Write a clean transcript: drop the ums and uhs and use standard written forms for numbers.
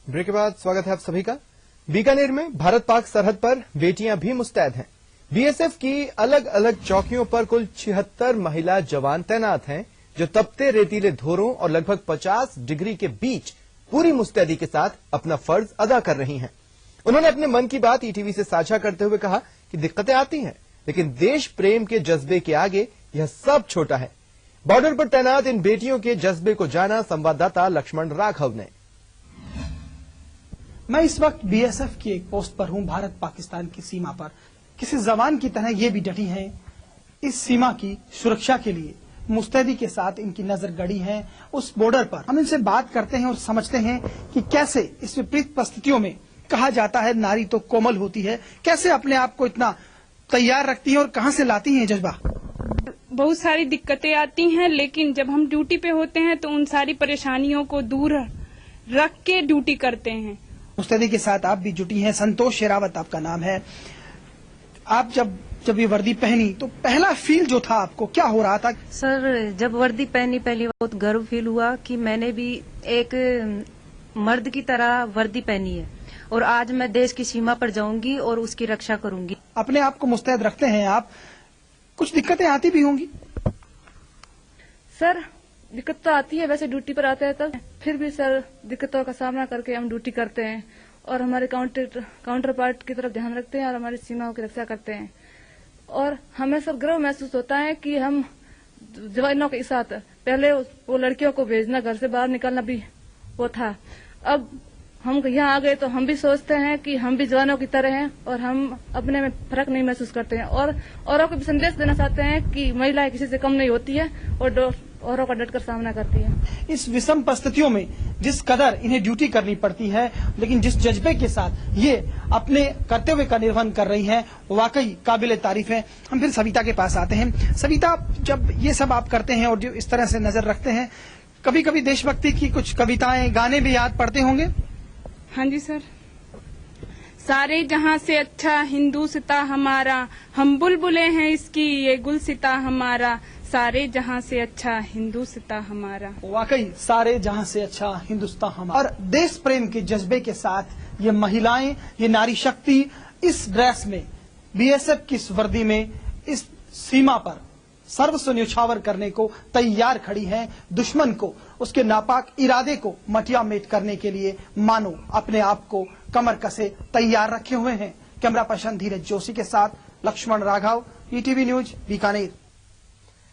Break के बाद स्वागत है आप सभी का। बीकानेर में भारत पाक सरहद पर बेटियां भी मुस्तैद हैं। बीएसएफ की अलग अलग चौकियों पर कुल 76 महिला जवान तैनात हैं, जो तपते रेतीले धोरों और लगभग 50 डिग्री के बीच पूरी मुस्तैदी के साथ अपना फर्ज अदा कर रही हैं। उन्होंने अपने मन की बात ईटीवी से साझा करते हुए कहा कि दिक्कतें आती हैं, लेकिन देश प्रेम के जज्बे के आगे यह सब छोटा है। बॉर्डर पर तैनात इन बेटियों के जज्बे को जाना संवाददाता लक्ष्मण राघव ने। मैं इस वक्त बीएसएफ की एक पोस्ट पर हूं, भारत पाकिस्तान की सीमा पर। किसी जवान की तरह ये भी डटी हैं इस सीमा की सुरक्षा के लिए, मुस्तैदी के साथ इनकी नजर गड़ी है उस बॉर्डर पर। हम इनसे बात करते हैं और समझते हैं कि कैसे इस विपरीत परिस्थितियों में, कहा जाता है नारी तो कोमल होती है, कैसे अपने आप को इतना तैयार रखती है और कहां से लाती है जज्बा। बहुत सारी दिक्कतें आती हैं, लेकिन जब हम ड्यूटी पे होते हैं तो उन सारी परेशानियों को दूर रख के ड्यूटी करते हैं। मुस्तैदी के साथ आप भी जुटी हैं। संतोष शेरावत आपका नाम है। आप जब ये वर्दी पहनी तो पहला फील जो था आपको, क्या हो रहा था? सर, जब वर्दी पहनी पहली बार बहुत गर्व फील हुआ कि मैंने भी एक मर्द की तरह वर्दी पहनी है और आज मैं देश की सीमा पर जाऊंगी और उसकी रक्षा करूंगी। अपने आप को मुस्तैद रखते हैं आप, कुछ दिक्कतें आती भी होंगी? सर, दिक्कत तो आती है, वैसे ड्यूटी पर आते हैं तब, फिर भी सर दिक्कतों का सामना करके हम ड्यूटी करते हैं और हमारे काउंटर पार्ट की तरफ ध्यान रखते हैं और हमारी सीमाओं की रक्षा करते हैं। और हमें सब गर्व महसूस होता है कि हम जवानों के साथ, पहले वो लड़कियों को भेजना, घर से बाहर निकलना भी वो था, अब हम यहाँ आ गए तो हम भी सोचते हैं कि हम भी जवानों की तरह हैं और हम अपने में फर्क नहीं महसूस करते हैं और औरों को भी संदेश देना चाहते हैं कि महिलाएं किसी से कम नहीं होती है और औरों का डटकर सामना करती है। इस विषम परिस्थितियों में जिस कदर इन्हें ड्यूटी करनी पड़ती है, लेकिन जिस जज्बे के साथ ये अपने कर्तव्य का निर्वहन कर रही हैं, वाकई काबिले तारीफ है। हम फिर सविता के पास आते हैं। सविता, जब ये सब आप करते हैं और जो इस तरह से नजर रखते हैं, कभी कभी देशभक्ति की कुछ कविताएं, गाने भी याद पड़ते होंगे? हाँ जी सर। सारे जहां से अच्छा हिंदुस्तां हमारा, हम बुलबुले हैं इसकी ये गुलसिता हमारा, सारे जहां से अच्छा हिंदुस्तां हमारा। वाकई सारे जहां से अच्छा हिंदुस्तान हमारा। और देश प्रेम के जज्बे के साथ ये महिलाएं, ये नारी शक्ति इस ड्रेस में, बीएसएफ की इस वर्दी में, इस सीमा पर सर्वस्व न्यौछावर करने को तैयार खड़ी हैं। दुश्मन को, उसके नापाक इरादे को मटिया मेट करने के लिए मानो अपने आप को कमर कसे तैयार रखे हुए हैं। कैमरा पर्सन धीरज जोशी के साथ लक्ष्मण राघव, ईटीवी न्यूज, बीकानेर।